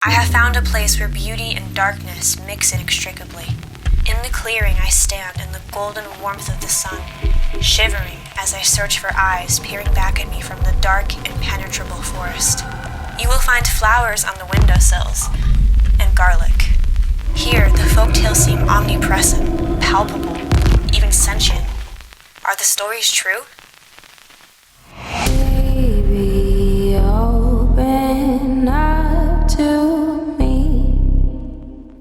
I have found a place where beauty and darkness mix inextricably. In the clearing I stand in the golden warmth of the sun, shivering as I search for eyes peering back at me from the dark, impenetrable forest. You will find flowers on the windowsills, and garlic. Here, the folktales seem omnipresent, palpable, even sentient. Are the stories true? Baby, open up to me.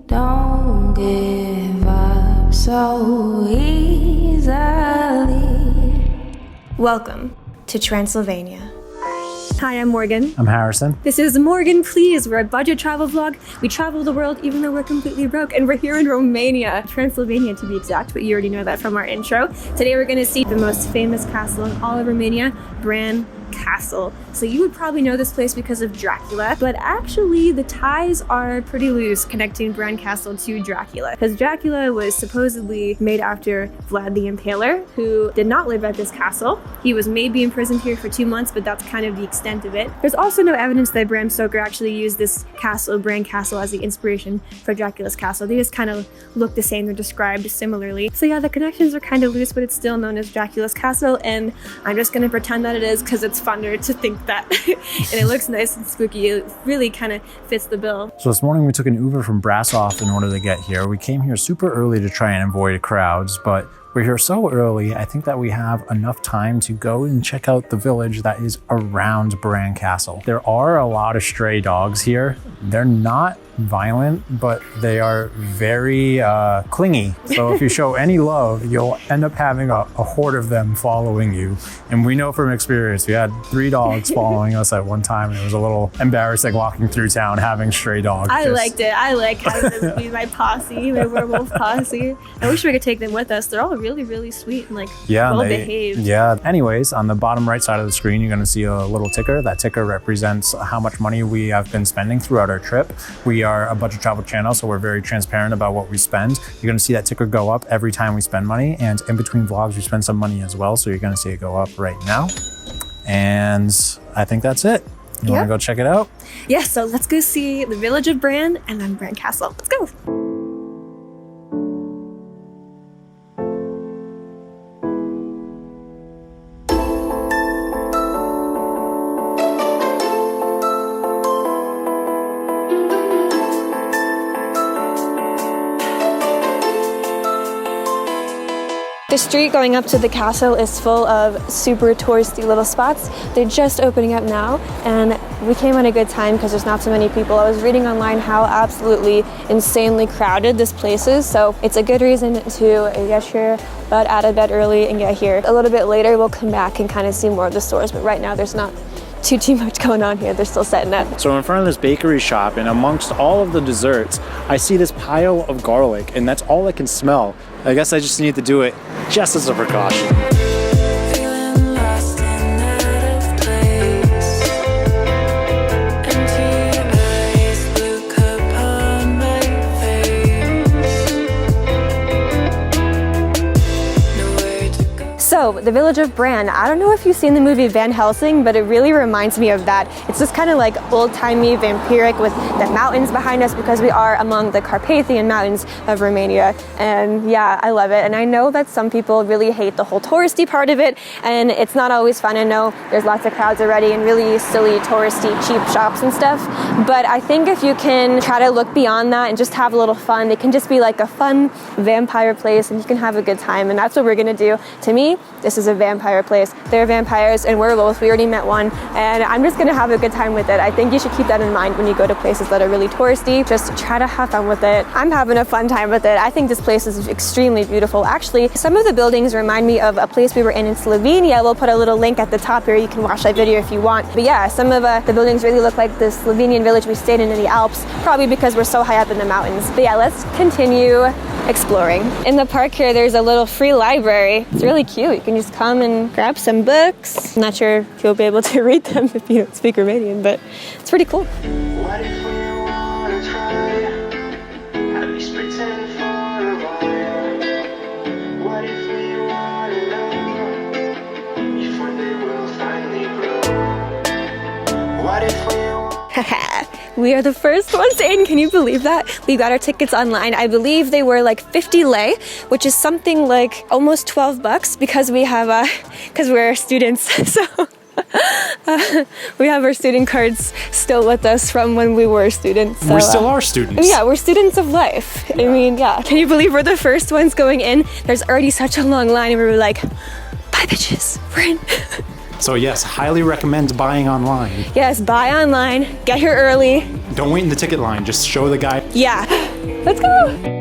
Don't give up so easily. Welcome to Transylvania. Hi, I'm Morgan. I'm Harrison. This is Morgan Please. We're a budget travel vlog. We travel the world even though we're completely broke, and we're here in Romania, Transylvania to be exact, but you already know that from our intro. Today we're going to see the most famous castle in all of Romania, Bran Castle. So you would probably know this place because of Dracula, but actually the ties are pretty loose connecting Bran Castle to Dracula, because Dracula was supposedly made after Vlad the Impaler, who did not live at this castle. He was maybe imprisoned here for 2 months, but that's kind of the extent of it. There's also no evidence that Bram Stoker actually used this castle, Bran Castle, as the inspiration for Dracula's castle. They just kind of look the same, they're described similarly. So yeah, the connections are kind of loose, but it's still known as Dracula's castle, and I'm just gonna pretend that it is because it's funner to think that. And it looks nice and spooky. It really kind of fits the bill. So this morning we took an Uber from Brasov in order to get here. We came here super early to try and avoid crowds, but we're here so early, I think that we have enough time to go and check out the village that is around Bran Castle. There are a lot of stray dogs here. They're not violent, but they are very clingy. So if you show any love, you'll end up having a horde of them following you. And we know from experience, we had 3 dogs following us at one time, and it was a little embarrassing walking through town having stray dogs. I liked it. I like having them be my posse, my werewolf posse. I wish we could take them with us. They're all really, really sweet and like well behaved. Yeah. Anyways, on the bottom right side of the screen, you're going to see a little ticker. That ticker represents how much money we have been spending throughout our trip. We are a budget travel channel, so we're very transparent about what we spend. You're going to see that ticker go up every time we spend money, and in between vlogs we spend some money as well, so you're going to see it go up right now. And I think that's it. You want to go check it out? Yeah, so let's go see the village of Bran and then Bran Castle. Let's go. The street going up to the castle is full of super touristy little spots. They're just opening up now, and we came at a good time because there's not so many people. I was reading online how absolutely insanely crowded this place is, so it's a good reason to get here, but out of bed early and get here. A little bit later we'll come back and kind of see more of the stores, but right now there's not too much going on here. They're still setting up. So in front of this bakery shop, and amongst all of the desserts, I see this pile of garlic, and that's all I can smell. I guess I just need to do it just as a precaution. So, the village of Bran, I don't know if you've seen the movie Van Helsing, but it really reminds me of that. It's just kind of like old-timey, vampiric with the mountains behind us because we are among the Carpathian Mountains of Romania. And yeah, I love it. And I know that some people really hate the whole touristy part of it, and it's not always fun. I know there's lots of crowds already and really silly, touristy, cheap shops and stuff. But I think if you can try to look beyond that and just have a little fun, it can just be like a fun vampire place and you can have a good time. And that's what we're gonna do. To me, this is a vampire place. They're vampires and werewolves. We already met one, and I'm just gonna have a good time with it. I think you should keep that in mind when you go to places that are really touristy. Just try to have fun with it. I'm having a fun time with it. I think this place is extremely beautiful. Actually, some of the buildings remind me of a place we were in Slovenia. We'll put a little link at the top here. You can watch that video if you want. But yeah, some of the buildings really look like the Slovenian village we stayed in the Alps, probably because we're so high up in the mountains. But yeah, let's continue exploring. In the park here, there's a little free library. It's really cute. You can just come and grab some books. I'm not sure if you'll be able to read them if you don't speak Romanian, but it's pretty cool. What if we wanna try? At least pretend for a while. What if we wanna know if one day we'll finally grow? What if we We are the first ones in. Can you believe that? We got our tickets online. I believe they were like 50 lei, which is something like almost 12 bucks because we have because we're students. So we have our student cards still with us from when we were students. So, We still are students. yeah, we're students of life. I mean, yeah. Can you believe we're the first ones going in? There's already such a long line and we were like, bye bitches, we're in. So yes, highly recommend buying online. Yes, buy online, get here early. Don't wait in the ticket line, just show the guy. Yeah, let's go.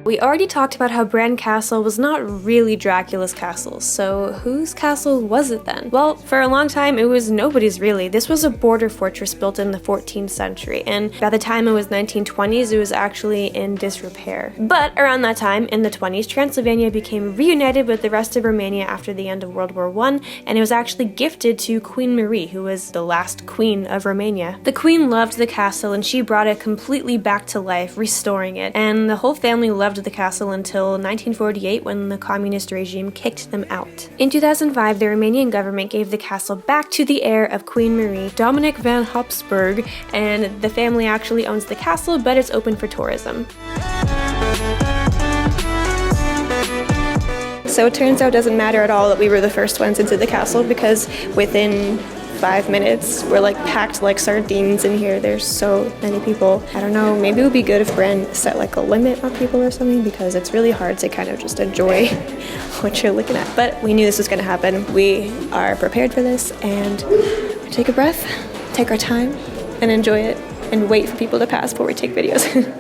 We already talked about how Bran Castle was not really Dracula's castle, so whose castle was it then? Well, for a long time it was nobody's really. This was a border fortress built in the 14th century, and by the time it was 1920s it was actually in disrepair. But around that time, in the 20s, Transylvania became reunited with the rest of Romania after the end of World War I, and it was actually gifted to Queen Marie, who was the last queen of Romania. The queen loved the castle and she brought it completely back to life, restoring it, and the whole family loved the castle until 1948 when the communist regime kicked them out. In 2005, the Romanian government gave the castle back to the heir of Queen Marie, Dominic van Habsburg, and the family actually owns the castle, but it's open for tourism. So it turns out it doesn't matter at all that we were the first ones into the castle because within 5 minutes we're like packed like sardines in here. There's so many people. I don't know, maybe it would be good if Bran set like a limit on people or something because it's really hard to kind of just enjoy what you're looking at. But we knew this was going to happen. We are prepared for this and we take a breath, take our time and enjoy it and wait for people to pass before we take videos. Open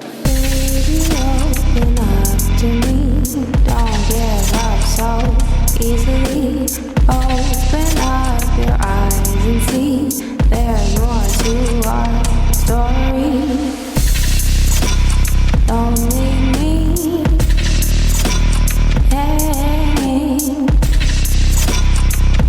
up to me, don't give up so easily. Open up your eyes and see there's more to our story. Don't leave me hanging.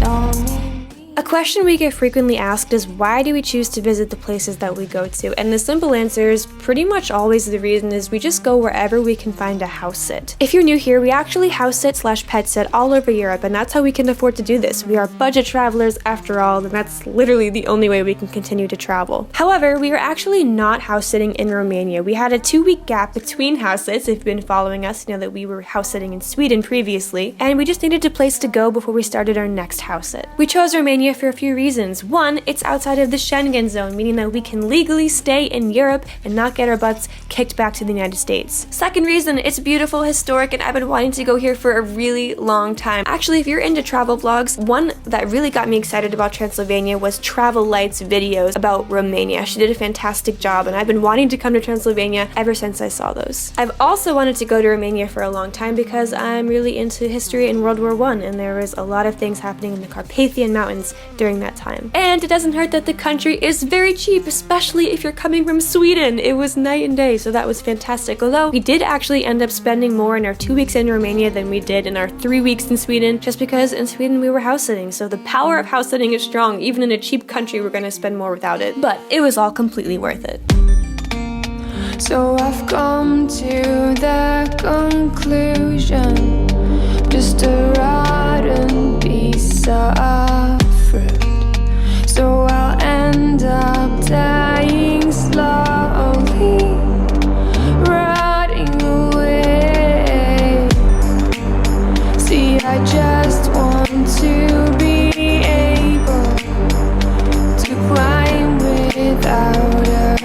Don't leave me. A question we get frequently asked is why do we choose to visit the places that we go to? And the simple answer is pretty much always the reason is we just go wherever we can find a house sit. If you're new here, we actually house sit / pet sit all over Europe, and that's how we can afford to do this. We are budget travelers after all, and that's literally the only way we can continue to travel. However, we are actually not house sitting in Romania. We had a 2-week gap between house sits. If you've been following us, you know that we were house sitting in Sweden previously, and we just needed a place to go before we started our next house sit. We chose Romania for a few reasons. One, it's outside of the Schengen zone, meaning that we can legally stay in Europe and not get our butts kicked back to the United States. Second reason, it's beautiful, historic, and I've been wanting to go here for a really long time. Actually, if you're into travel vlogs, one that really got me excited about Transylvania was Travel Light's videos about Romania. She did a fantastic job, and I've been wanting to come to Transylvania ever since I saw those. I've also wanted to go to Romania for a long time because I'm really into history in World War I, and there was a lot of things happening in the Carpathian Mountains during that time. And it doesn't hurt that the country is very cheap, especially if you're coming from Sweden. It was night and day, so that was fantastic. Although we did actually end up spending more in our 2 weeks in Romania than we did in our 3 weeks in Sweden, just because in Sweden we were house sitting. So the power of house sitting is strong. Even in a cheap country, we're gonna spend more without it. But it was all completely worth it. So I've come to the conclusion, just a rotten piece of fruit. So I'll end up dying slowly, rotting away. See, I just want to be able to climb without a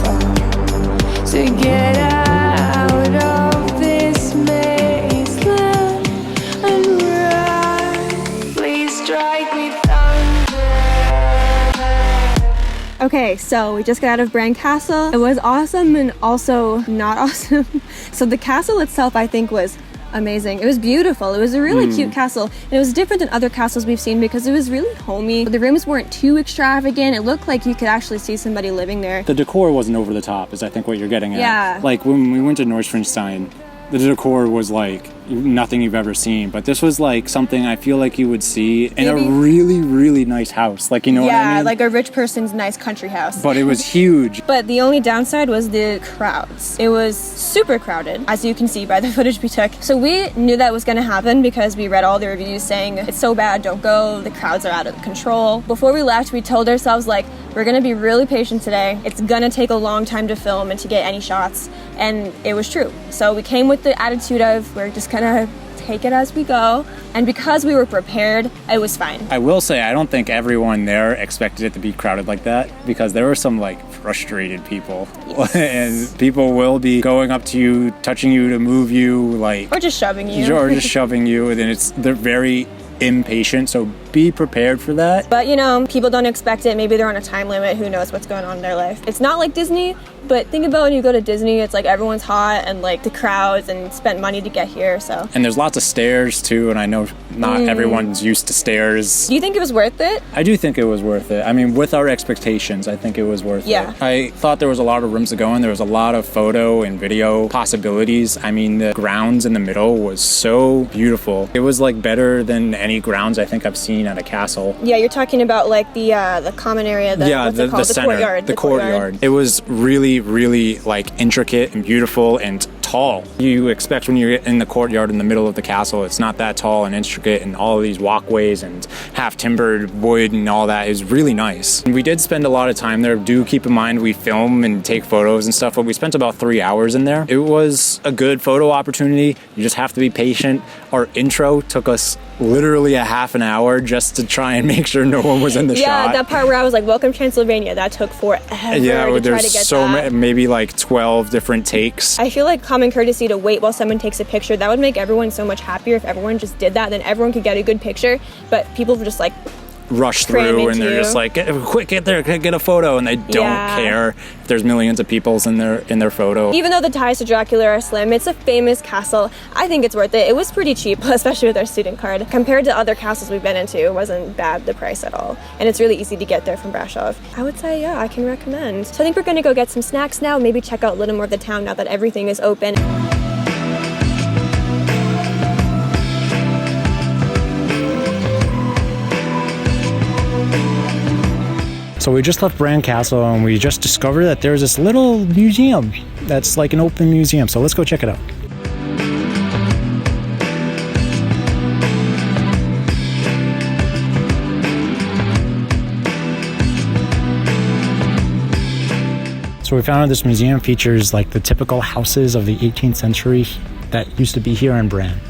fall, to get out of this maze and run. Please strike me Okay, so we just got out of Bran Castle. It was awesome and also not awesome. So the castle itself, I think, was amazing. It was beautiful. It was a really cute castle. And it was different than other castles we've seen because it was really homey. The rooms weren't too extravagant. It looked like you could actually see somebody living there. The decor wasn't over the top, is I think what you're getting at. Yeah. Like when we went to Nordstromstein, the decor was like nothing you've ever seen, but this was like something I feel like you would see in a really, really nice house. Like, you know what I mean? Yeah, like a rich person's nice country house. But it was huge. But the only downside was the crowds. It was super crowded, as you can see by the footage we took. So we knew that was gonna happen because we read all the reviews saying it's so bad, don't go, the crowds are out of control. Before we left, we told ourselves like, we're gonna be really patient today. It's gonna take a long time to film and to get any shots, and it was true. So we came with the attitude of, we're just gonna take it as we go, and because we were prepared, it was fine. I will say, I don't think everyone there expected it to be crowded like that, because there were some like frustrated people. Yes. And people will be going up to you, touching you to move you, like, or just shoving you. Or just shoving you, and they're very impatient, so be prepared for that. But you know, people don't expect it. Maybe they're on a time limit. Who knows what's going on in their life. It's not like Disney, but think about when you go to Disney, it's like everyone's hot and like the crowds and spent money to get here, so. And there's lots of stairs too, and I know not everyone's used to stairs. Do you think it was worth it? I do think it was worth it. I mean, with our expectations, I think it was worth it. I thought there was a lot of rooms to go in. There was a lot of photo and video possibilities. I mean, the grounds in the middle was so beautiful. It was like better than any grounds I think I've seen at a castle. Yeah, you're talking about like the common area, the center, courtyard. The courtyard. It was really, really like intricate and beautiful and tall. You expect when you're in the courtyard in the middle of the castle, it's not that tall and intricate, and all of these walkways and half timbered wood and all that is really nice. And we did spend a lot of time there. Do keep in mind we film and take photos and stuff, but we spent about 3 hours in there. It was a good photo opportunity. You just have to be patient. Our intro took us literally a half an hour just to try and make sure no one was in the shot. Yeah, that part where I was like, welcome Transylvania, that took forever to try to get that. Maybe like 12 different takes. I feel like common courtesy to wait while someone takes a picture, that would make everyone so much happier if everyone just did that, then everyone could get a good picture, but people were just like, rush through and they're just like, quick, get there, get a photo, and they don't care if there's millions of people in their photo. Even though the ties to Dracula are slim, it's a famous castle. I think it's worth it. It was pretty cheap, especially with our student card. Compared to other castles we've been into, it wasn't bad, the price at all. And it's really easy to get there from Brasov. I would say, yeah, I can recommend. So I think we're gonna go get some snacks now, maybe check out a little more of the town now that everything is open. So we just left Bran Castle and we just discovered that there's this little museum that's like an open museum. So let's go check it out. So we found out this museum features like the typical houses of the 18th century that used to be here in Bran.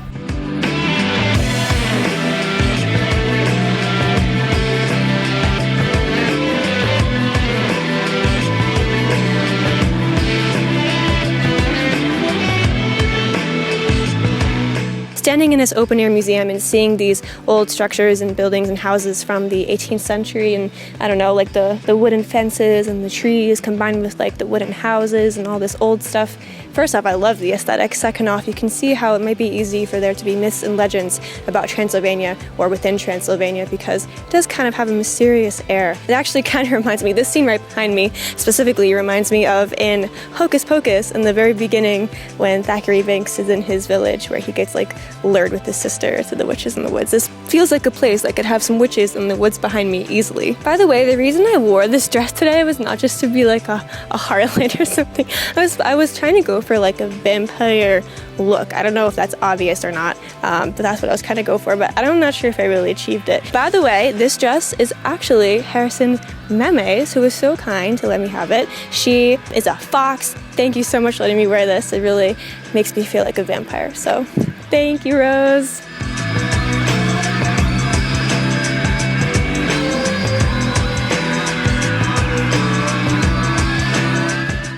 Standing in this open-air museum and seeing these old structures and buildings and houses from the 18th century, and I don't know, like the wooden fences and the trees combined with like the wooden houses and all this old stuff. First off, I love the aesthetic. Second off, you can see how it might be easy for there to be myths and legends about Transylvania or within Transylvania, because it does kind of have a mysterious air. It actually kind of reminds me, this scene right behind me specifically reminds me of in Hocus Pocus in the very beginning when Thackeray Binks is in his village where he gets like lured with his sister to the witches in the woods. This feels like a place that could have some witches in the woods behind me easily. By the way, the reason I wore this dress today was not just to be like a harlot or something. I was trying to go for like a vampire look. I don't know if that's obvious or not, but that's what I was kind of going for, but I'm not sure if I really achieved it. By the way, this dress is actually Harrison's memes, who was so kind to let me have it. She is a fox. Thank you so much for letting me wear this. It really makes me feel like a vampire, so thank you, Rose.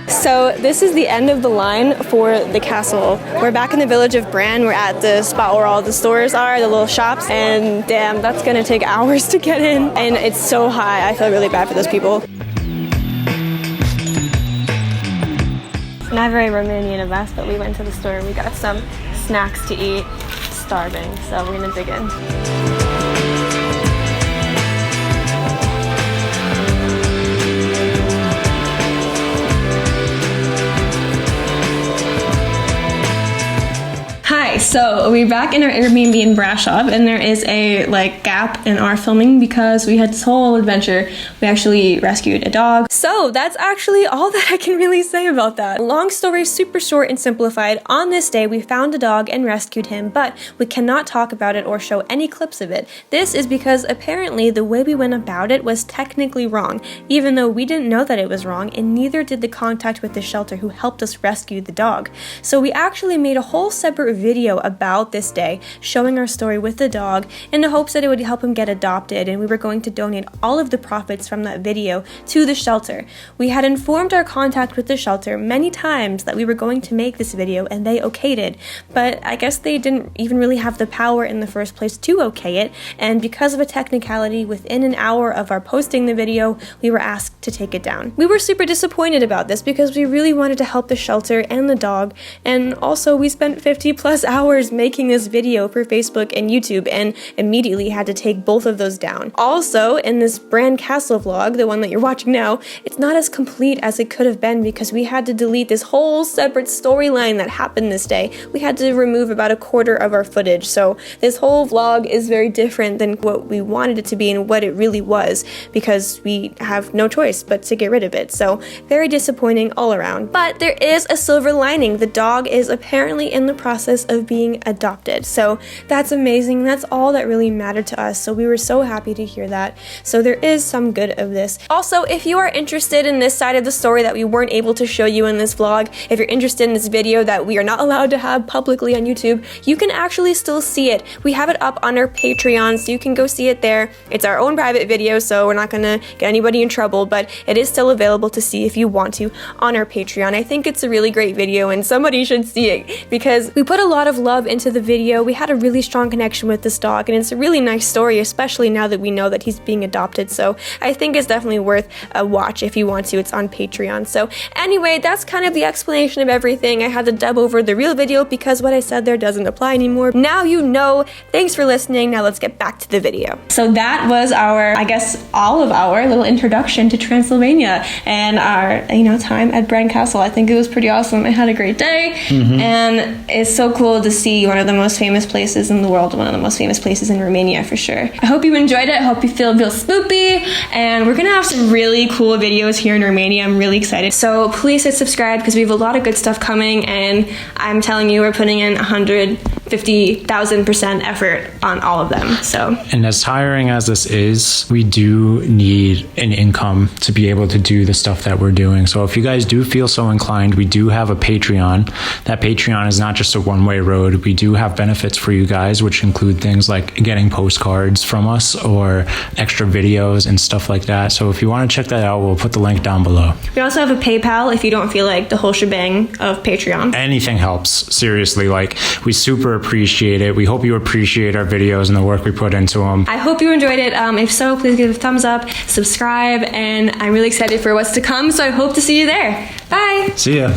So this is the end of the line for the castle. We're back in the village of Bran. We're at the spot where all the stores are, the little shops, and damn, that's gonna take hours to get in. And it's so high, I feel really bad for those people. Not very Romanian of us, but we went to the store, we got some snacks to eat. Starving, so we're gonna dig in. So we're back in our Airbnb in Brasov, and there is a gap in our filming because we had this whole adventure. We actually rescued a dog. So that's actually all that I can really say about that. Long story, super short and simplified. On this day, we found a dog and rescued him, but we cannot talk about it or show any clips of it. This is because apparently the way we went about it was technically wrong, even though we didn't know that it was wrong, and neither did the contact with the shelter who helped us rescue the dog. So we actually made a whole separate video about this day, showing our story with the dog in the hopes that it would help him get adopted, and we were going to donate all of the profits from that video to the shelter. We had informed our contact with the shelter many times that we were going to make this video, and they okayed it, but I guess they didn't even really have the power in the first place to okay it, and because of a technicality, within an hour of our posting the video, we were asked to take it down. We were super disappointed about this because we really wanted to help the shelter and the dog, and also we spent 50+ hours making this video for Facebook and YouTube and immediately had to take both of those down. Also, in this Bran Castle vlog, the one that you're watching now, it's not as complete as it could have been because we had to delete this whole separate storyline that happened this day. We had to remove about a quarter of our footage, so this whole vlog is very different than what we wanted it to be and what it really was because we have no choice but to get rid of it. So very disappointing all around. But there is a silver lining. The dog is apparently in the process of being adopted. So that's amazing. That's all that really mattered to us. So we were so happy to hear that. So there is some good of this. Also, if you are interested in this side of the story that we weren't able to show you in this vlog, if you're interested in this video that we are not allowed to have publicly on YouTube, you can actually still see it. We have it up on our Patreon, so you can go see it there. It's our own private video, so we're not gonna get anybody in trouble, but it is still available to see if you want to on our Patreon. I think it's a really great video and somebody should see it because we put a lot of love into the video. We had a really strong connection with this dog, and it's a really nice story, especially now that we know that he's being adopted. So I think it's definitely worth a watch if you want to. It's on Patreon. So anyway, that's kind of the explanation of everything. I had to dub over the real video because what I said there doesn't apply anymore. Now you know. Thanks for listening. Now let's get back to the video. So that was our, I guess, all of our little introduction to Transylvania and our, time at Bran Castle. I think it was pretty awesome. I had a great day, and it's so cool to see one of the most famous places in the world, one of the most famous places in Romania for sure. I hope you enjoyed it. I hope you feel spoopy, and we're gonna have some really cool videos here in Romania. I'm really excited. So please hit subscribe because we have a lot of good stuff coming, and I'm telling you, we're putting in 150,000% effort on all of them. So, and as tiring as this is, we do need an income to be able to do the stuff that we're doing. So if you guys do feel so inclined, we do have a Patreon. That Patreon is not just a one-way road. We do have benefits for you guys, which include things like getting postcards from us or extra videos and stuff like that. So if you want to check that out, we'll put the link down below. We also have a PayPal if you don't feel like the whole shebang of Patreon. Anything helps, seriously. We super appreciate it. We hope you appreciate our videos and the work we put into them. I hope you enjoyed it. If so, please give it a thumbs up, subscribe, and I'm really excited for what's to come, so I hope to see you there. Bye! See ya.